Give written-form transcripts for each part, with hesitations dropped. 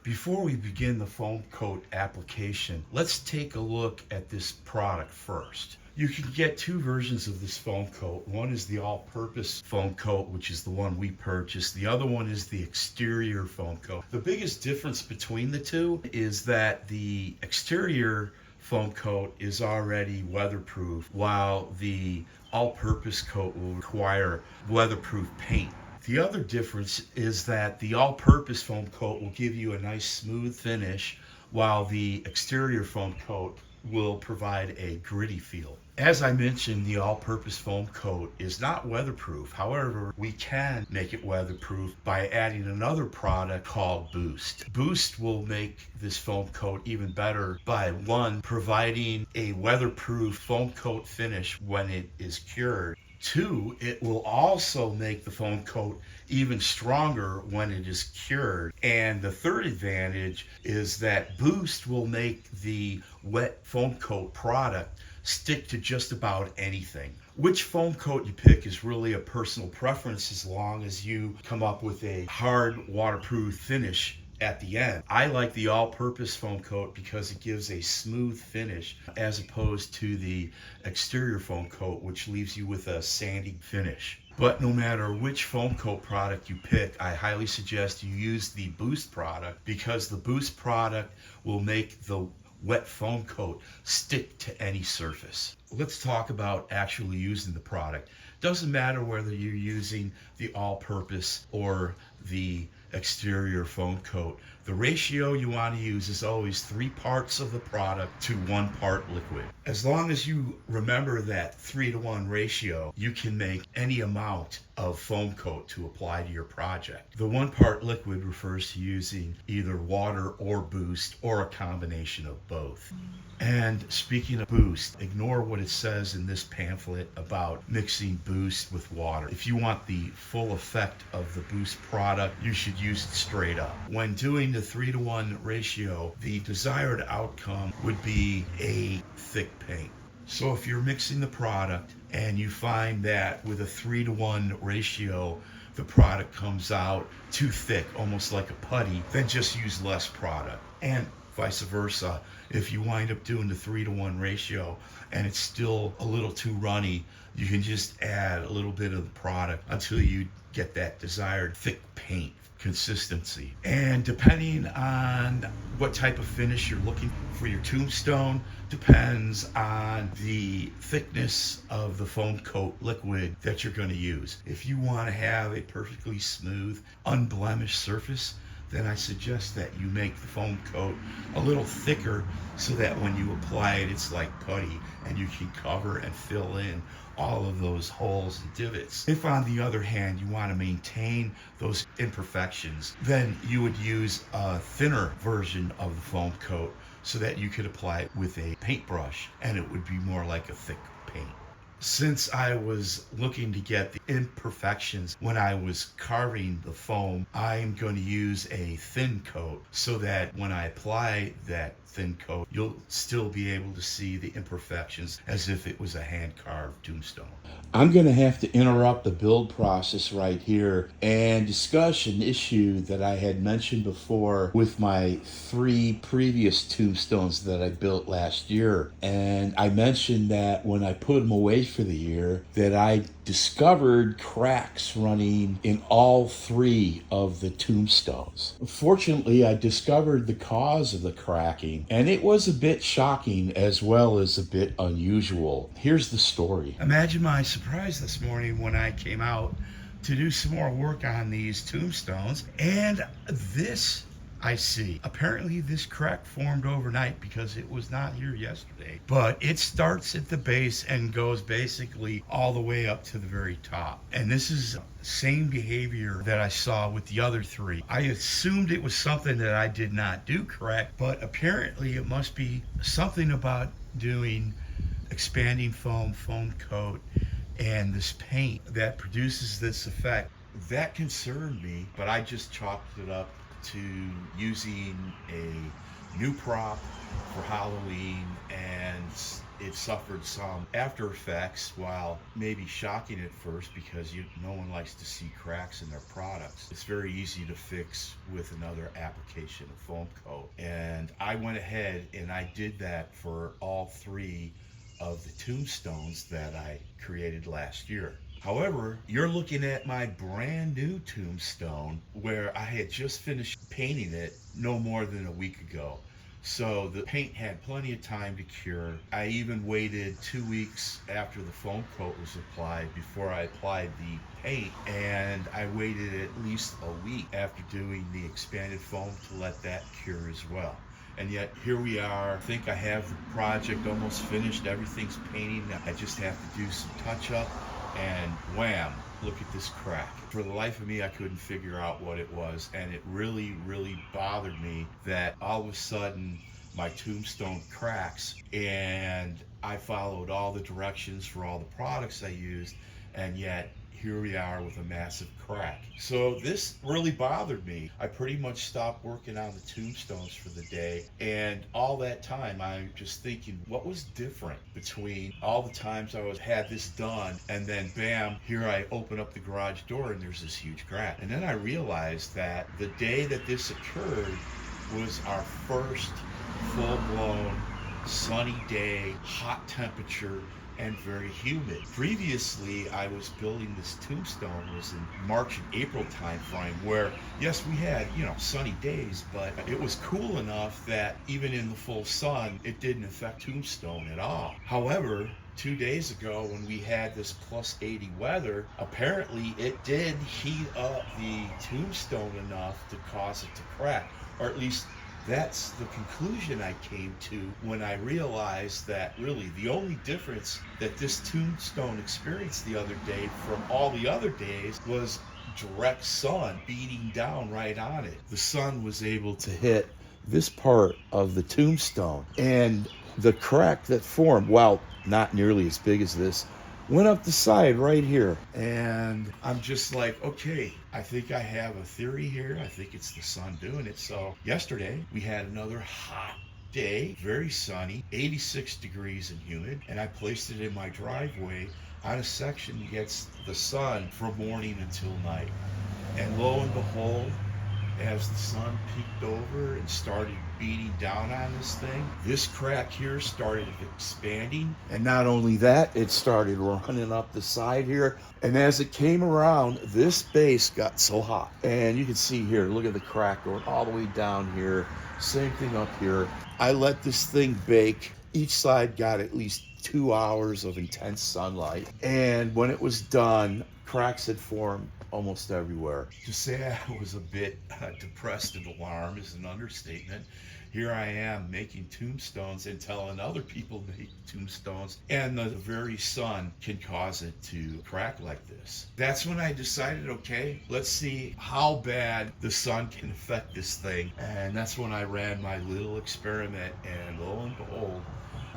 Before we begin the foam coat application, let's take a look at this product first. You can get two versions of this foam coat. One is the all-purpose foam coat, which is the one we purchased. The other one is the exterior foam coat. The biggest difference between the two is that the exterior foam coat is already weatherproof, while the all-purpose coat will require weatherproof paint. The other difference is that the all-purpose foam coat will give you a nice smooth finish, while the exterior foam coat will provide a gritty feel. As I mentioned, the all-purpose foam coat is not weatherproof. However, we can make it weatherproof by adding another product called Boost. Boost will make this foam coat even better by, one, providing a weatherproof foam coat finish when it is cured. Two, it will also make the foam coat even stronger when it is cured. And the third advantage is that Boost will make the wet foam coat product stick to just about anything. Which foam coat you pick is really a personal preference, as long as you come up with a hard waterproof finish at the end. I like the all-purpose foam coat because it gives a smooth finish, as opposed to the exterior foam coat, which leaves you with a sandy finish. But no matter which foam coat product you pick, I highly suggest you use the Boost product, because the Boost product will make the wet foam coat stick to any surface. Let's talk about actually using the product. Doesn't matter whether you're using the all-purpose or the exterior foam coat. The ratio you want to use is always 3 parts of the product to 1 part liquid. As long as you remember that 3-to-1 ratio, you can make any amount of foam coat to apply to your project. The 1 part liquid refers to using either water or Boost, or a combination of both. And speaking of Boost, ignore what it says in this pamphlet about mixing Boost with water. If you want the full effect of the Boost product, you should use it straight up. When doing the 3-to-1 ratio, the desired outcome would be a thick paint. So if you're mixing the product and you find that with a 3-to-1 ratio, the product comes out too thick, almost like a putty, then just use less product. And vice versa, if you wind up doing the 3-to-1 ratio and it's still a little too runny, you can just add a little bit of the product until you get that desired thick paint consistency. And depending on what type of finish you're looking for your tombstone, depends on the thickness of the foam coat liquid that you're going to use. If you want to have a perfectly smooth, unblemished surface, then I suggest that you make the foam coat a little thicker, so that when you apply it, it's like putty and you can cover and fill in all of those holes and divots. If, on the other hand, you want to maintain those imperfections, then you would use a thinner version of the foam coat, so that you could apply it with a paintbrush and it would be more like a thick paint. Since I was looking to get the imperfections when I was carving the foam, I'm going to use a thin coat, so that when I apply that thin coat, you'll still be able to see the imperfections as if it was a hand-carved tombstone. I'm going to have to interrupt the build process right here and discuss an issue that I had mentioned before with my 3 previous tombstones that I built last year. And I mentioned that when I put them away for the year, that I discovered cracks running in all 3 of the tombstones. Fortunately, I discovered the cause of the cracking, and it was a bit shocking as well as a bit unusual. Here's the story. Imagine my surprise this morning when I came out to do some more work on these tombstones, and this I see. Apparently this crack formed overnight because it was not here yesterday, but it starts at the base and goes basically all the way up to the very top. And this is the same behavior that I saw with the other 3. I assumed it was something that I did not do correct, but apparently it must be something about doing expanding foam, foam coat, and this paint that produces this effect. That concerned me, but I just chalked it up to using a new prop for Halloween, and it suffered some after effects, while maybe shocking at first because no one likes to see cracks in their products. It's very easy to fix with another application of foam coat. And I went ahead and I did that for all 3 of the tombstones that I created last year. However, you're looking at my brand new tombstone where I had just finished painting it no more than a week ago. So the paint had plenty of time to cure. I even waited 2 weeks after the foam coat was applied before I applied the paint, and I waited at least a week after doing the expanded foam to let that cure as well. And yet here we are. I think I have the project almost finished. Everything's painting. I just have to do some touch up, and wham, look at this crack. For the life of me, I couldn't figure out what it was, and it really, really bothered me that all of a sudden my tombstone cracks, and I followed all the directions for all the products I used, and yet here we are with a massive crack. So this really bothered me. I pretty much stopped working on the tombstones for the day, and all that time I'm just thinking, what was different between all the times I had this done, and then bam, here I open up the garage door and there's this huge crack. And then I realized that the day that this occurred was our first full-blown sunny day, hot temperature, and very humid. Previously, I was building this tombstone was in March and April time frame, where yes, we had, sunny days, but it was cool enough that even in the full sun, it didn't affect tombstone at all. However, 2 days ago when we had this plus 80 weather, apparently it did heat up the tombstone enough to cause it to crack, or at least that's the conclusion I came to when I realized that really the only difference that this tombstone experienced the other day from all the other days was direct sun beating down right on it. The sun was able to hit this part of the tombstone, and the crack that formed, while not nearly as big as this, went up the side right here. And I'm just like, okay, I think I have a theory here. I think it's the sun doing it. So yesterday we had another hot day, very sunny, 86 degrees and humid, and I placed it in my driveway on a section that gets the sun from morning until night. And lo and behold, as the sun peeked over and started beating down on this thing, this crack here started expanding. And not only that, it started running up the side here. And as it came around, this base got so hot. And you can see here, look at the crack going all the way down here. Same thing up here. I let this thing bake. Each side got at least 2 hours of intense sunlight. And when it was done, cracks had formed almost everywhere. To say I was a bit depressed and alarmed is an understatement. Here I am making tombstones and telling other people to make tombstones, and the very sun can cause it to crack like this. That's when I decided, okay, let's see how bad the sun can affect this thing. And that's when I ran my little experiment, and lo and behold,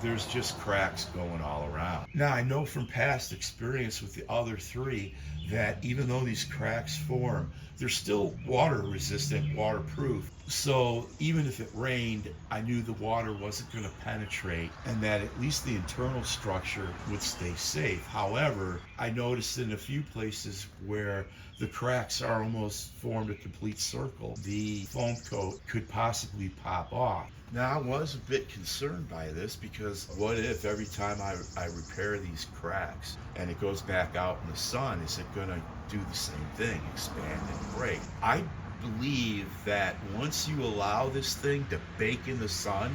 there's just cracks going all around. Now, I know from past experience with the other 3 that even though these cracks form, they're still water resistant, waterproof. So even if it rained, I knew the water wasn't going to penetrate, and that at least the internal structure would stay safe. However, I noticed in a few places where the cracks are almost formed a complete circle, the foam coat could possibly pop off. Now, I was a bit concerned by this, because what if every time I repair these cracks and it goes back out in the sun, is it going to do the same thing, expand and break? I believe that once you allow this thing to bake in the sun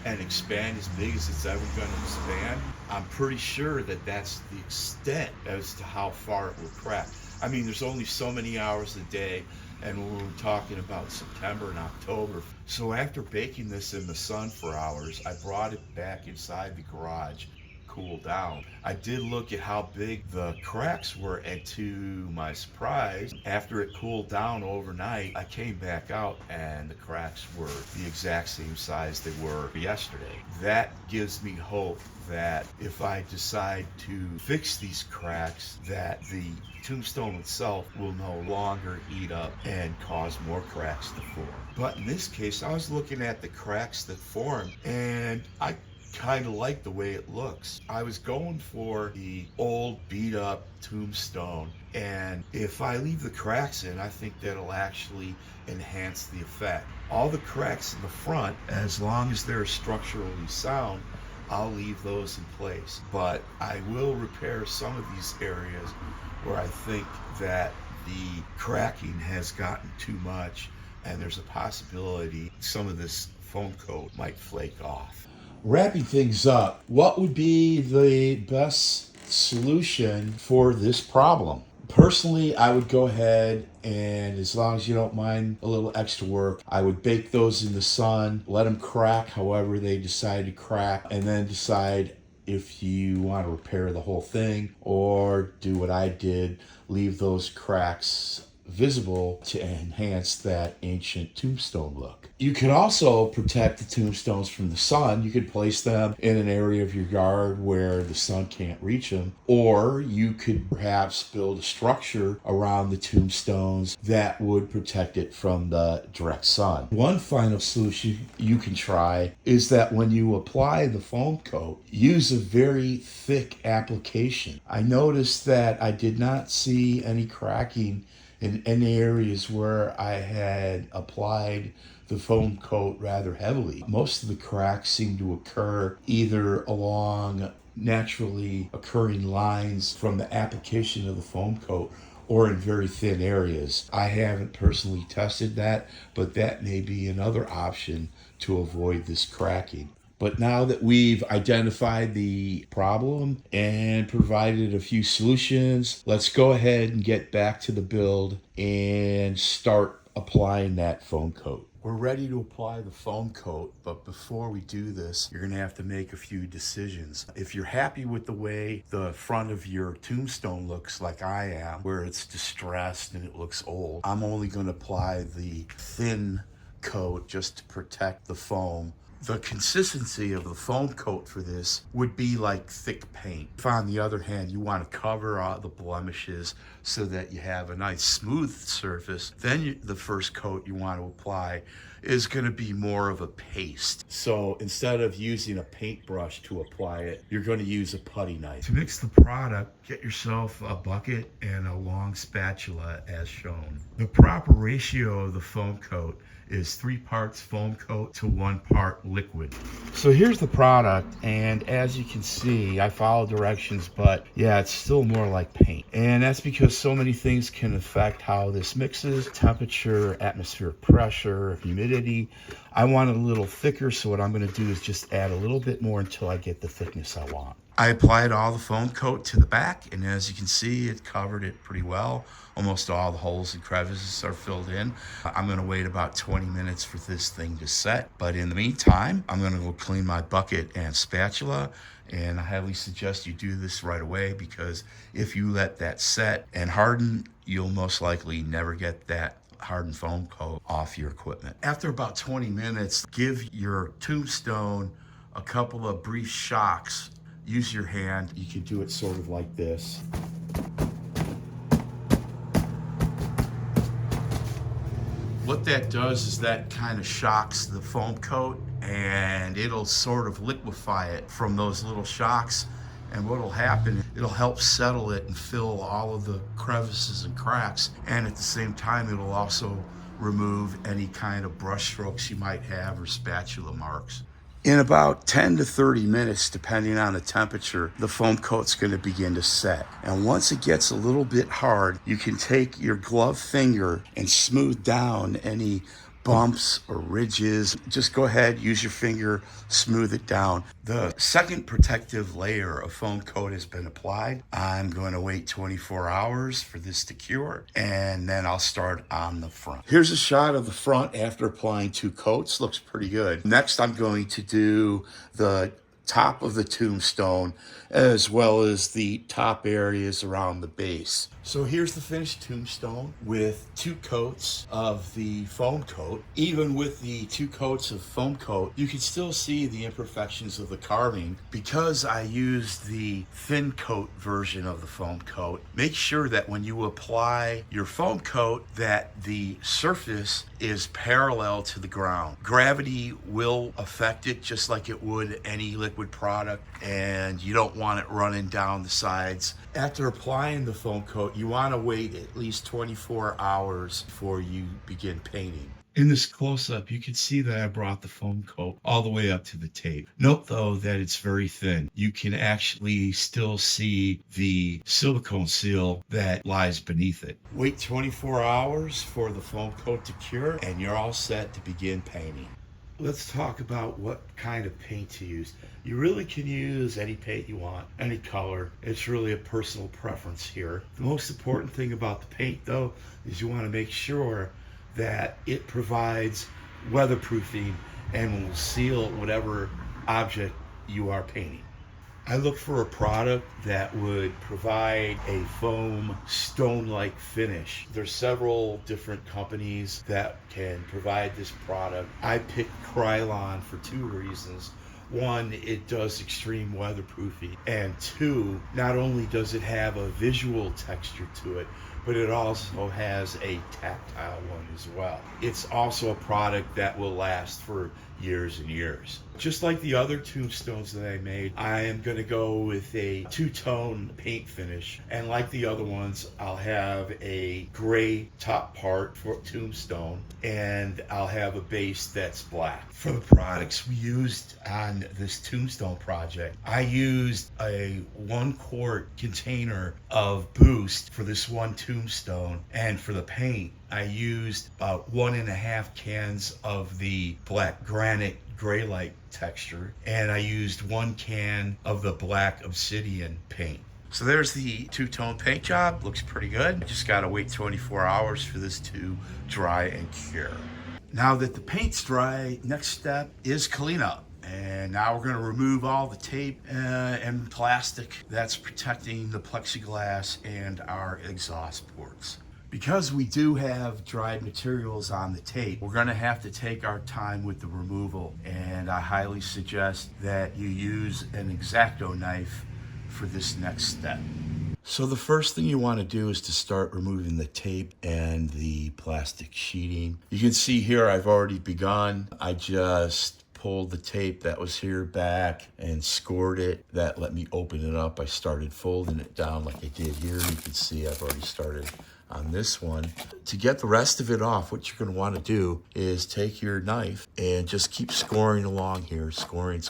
and expand as big as it's ever going to expand, I'm pretty sure that that's the extent as to how far it will crack. I mean, there's only so many hours a day, and we're talking about September and October. So after baking this in the sun for hours, I brought it back inside the garage, cool down. I did look at how big the cracks were, and to my surprise, after it cooled down overnight, I came back out and the cracks were the exact same size they were yesterday. That gives me hope that if I decide to fix these cracks, that the tombstone itself will no longer eat up and cause more cracks to form. But in this case, I was looking at the cracks that formed, and I kind of like the way it looks. I was going for the old beat up Tombstone, and if I leave the cracks in, I think that'll actually enhance the effect. All the cracks in the front, as long as they're structurally sound, I'll leave those in place. But I will repair some of these areas where I think that the cracking has gotten too much, and there's a possibility some of this foam coat might flake off. Wrapping things up, what would be the best solution for this problem? Personally, I would go ahead and, as long as you don't mind a little extra work, I would bake those in the sun, let them crack however they decide to crack, and then decide if you want to repair the whole thing or do what I did, leave those cracks visible to enhance that ancient tombstone look. You could also protect the tombstones from the sun. You could place them in an area of your yard where the sun can't reach them, or you could perhaps build a structure around the tombstones that would protect it from the direct sun. One final solution you can try is that when you apply the foam coat, use a very thick application. I noticed that I did not see any cracking in any areas where I had applied the foam coat rather heavily. Most of the cracks seem to occur either along naturally occurring lines from the application of the foam coat or in very thin areas. I haven't personally tested that, but that may be another option to avoid this cracking. But now that we've identified the problem and provided a few solutions, let's go ahead and get back to the build and start applying that foam coat. We're ready to apply the foam coat, but before we do this, you're gonna have to make a few decisions. If you're happy with the way the front of your tombstone looks, like I am, where it's distressed and it looks old, I'm only gonna apply the thin coat just to protect the foam. The consistency of the foam coat for this would be like thick paint. If on the other hand, you want to cover all the blemishes so that you have a nice smooth surface, then the first coat you want to apply is going to be more of a paste. So instead of using a paintbrush to apply it, you're going to use a putty knife. To mix the product, get yourself a bucket and a long spatula as shown. The proper ratio of the foam coat is 3 parts foam coat to 1 part liquid. So here's the product, and as you can see, I follow directions, but yeah, it's still more like paint. And that's because so many things can affect how this mixes: temperature, atmospheric pressure, humidity. I want it a little thicker, so what I'm going to do is just add a little bit more until I get the thickness I want. I applied all the foam coat to the back, and as you can see, it covered it pretty well. Almost all the holes and crevices are filled in. I'm going to wait about 20 minutes for this thing to set, but in the meantime, I'm going to go clean my bucket and spatula, and I highly suggest you do this right away, because if you let that set and harden, you'll most likely never get that hardened foam coat off your equipment. After about 20 minutes, give your tombstone a couple of brief shocks. Use your hand. You can do it sort of like this. What that does is that kind of shocks the foam coat, and it'll sort of liquefy it from those little shocks. And what will happen, it'll help settle it and fill all of the crevices and cracks. And at the same time, it'll also remove any kind of brush strokes you might have or spatula marks. In about 10 to 30 minutes, depending on the temperature, the foam coat's going to begin to set. And once it gets a little bit hard, you can take your glove finger and smooth down any bumps or ridges. Just go ahead, use your finger, smooth it down. The second protective layer of foam coat has been applied. I'm going to wait 24 hours for this to cure, and then I'll start on the front. Here's a shot of the front after applying 2 coats. Looks pretty good. Next, I'm going to do the top of the tombstone as well as the top areas around the base. So here's the finished tombstone with 2 coats of the foam coat. Even with the 2 coats of foam coat, you can still see the imperfections of the carving. Because I used the thin coat version of the foam coat, make sure that when you apply your foam coat that the surface is parallel to the ground. Gravity will affect it just like it would any liquid liquid product and you don't want it running down the sides. After applying the foam coat, you want to wait at least 24 hours before you begin painting. In this close-up, you can see that I brought the foam coat all the way up to the tape. Note, though, that it's very thin. You can actually still see the silicone seal that lies beneath it. Wait 24 hours for the foam coat to cure, and you're all set to begin painting. Let's talk about what kind of paint to use. You really can use any paint you want, any color. It's really a personal preference here. The most important thing about the paint, though, is you want to make sure that it provides weatherproofing and will seal whatever object you are painting. I look for a product that would provide a foam stone-like finish. There's several different companies that can provide this product. I picked Krylon for two reasons. One, it does extreme weatherproofing, and two, not only does it have a visual texture to it, but it also has a tactile one as well. It's also a product that will last for years and years. Just like the other tombstones that I made, I am going to go with a two-tone paint finish, and like the other ones, I'll have a gray top part for tombstone, and I'll have a base that's black. For the products we used on this tombstone project, I used a 1-quart container of Boost for this one tombstone, and for the paint I used about 1.5 cans of the black granite gray-like texture, and I used 1 can of the black obsidian paint. So there's the two-tone paint job. Looks pretty good. Just gotta wait 24 hours for this to dry and cure. Now that the paint's dry, next step is cleanup. And now we're going to remove all the tape and plastic that's protecting the plexiglass and our exhaust ports. Because we do have dried materials on the tape, we're going to have to take our time with the removal, and I highly suggest that you use an X-Acto knife for this next step. So the first thing you want to do is to start removing the tape and the plastic sheeting. You can see here I've already begun. I just pulled the tape that was here back and scored it. That let me open it up. I started folding it down like I did here. You can see I've already started on this one. To get the rest of it off, what you're going to want to do is take your knife and just keep scoring along here, scoring,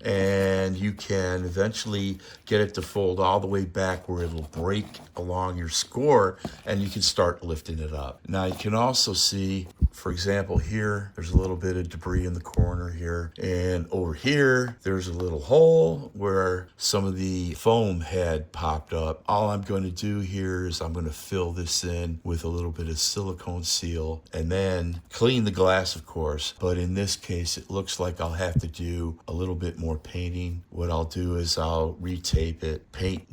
and you can eventually get it to fold all the way back where it'll break along your score, and you can start lifting it up. Now you can also see, for example, here there's a little bit of debris in the corner here, and over here there's a little hole where some of the foam had popped up. All I'm going to do here is I'm going to fill this in with a little bit of silicone seal and then clean the glass, of course, but in this case it looks like I'll have to do a little bit more painting. What I'll do is I'll retape it, paint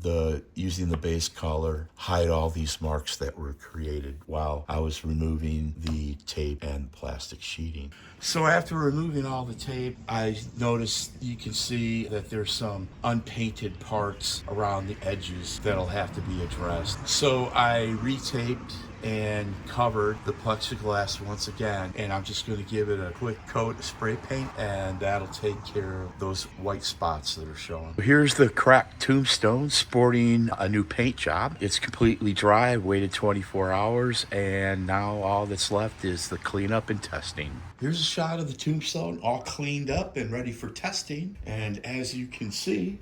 using the base color, hide all these marks that were created while I was removing the tape and plastic sheeting. So after removing all the tape, I noticed, you can see that there's some unpainted parts around the edges that'll have to be addressed. So I retaped and covered the plexiglass once again, and I'm just going to give it a quick coat of spray paint, and that'll take care of those white spots that are showing. Here's the cracked tombstone sporting a new paint job. It's completely dry. I waited 24 hours, and now all that's left is the cleanup and testing. Here's a shot of the tombstone all cleaned up and ready for testing, and as you can see,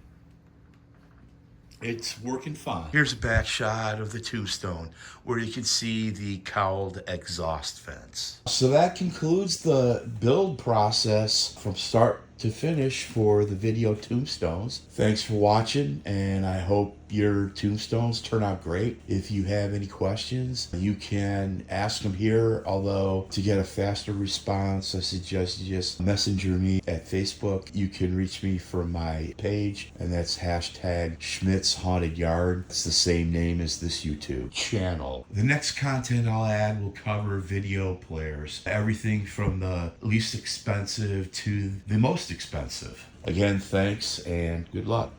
it's working fine. Here's a back shot of the tombstone where you can see the cowled exhaust vents. So that concludes the build process from start to finish for the video tombstones. Thanks for watching, and I hope your tombstones turn out great. If you have any questions, you can ask them here, although to get a faster response, I suggest you just messenger me at Facebook. You can reach me from my page, and that's hashtag Schmidt's Haunted Yard. It's the same name as this YouTube channel. The next content I'll add will cover video players, everything from the least expensive to the most expensive. Again, thanks and good luck.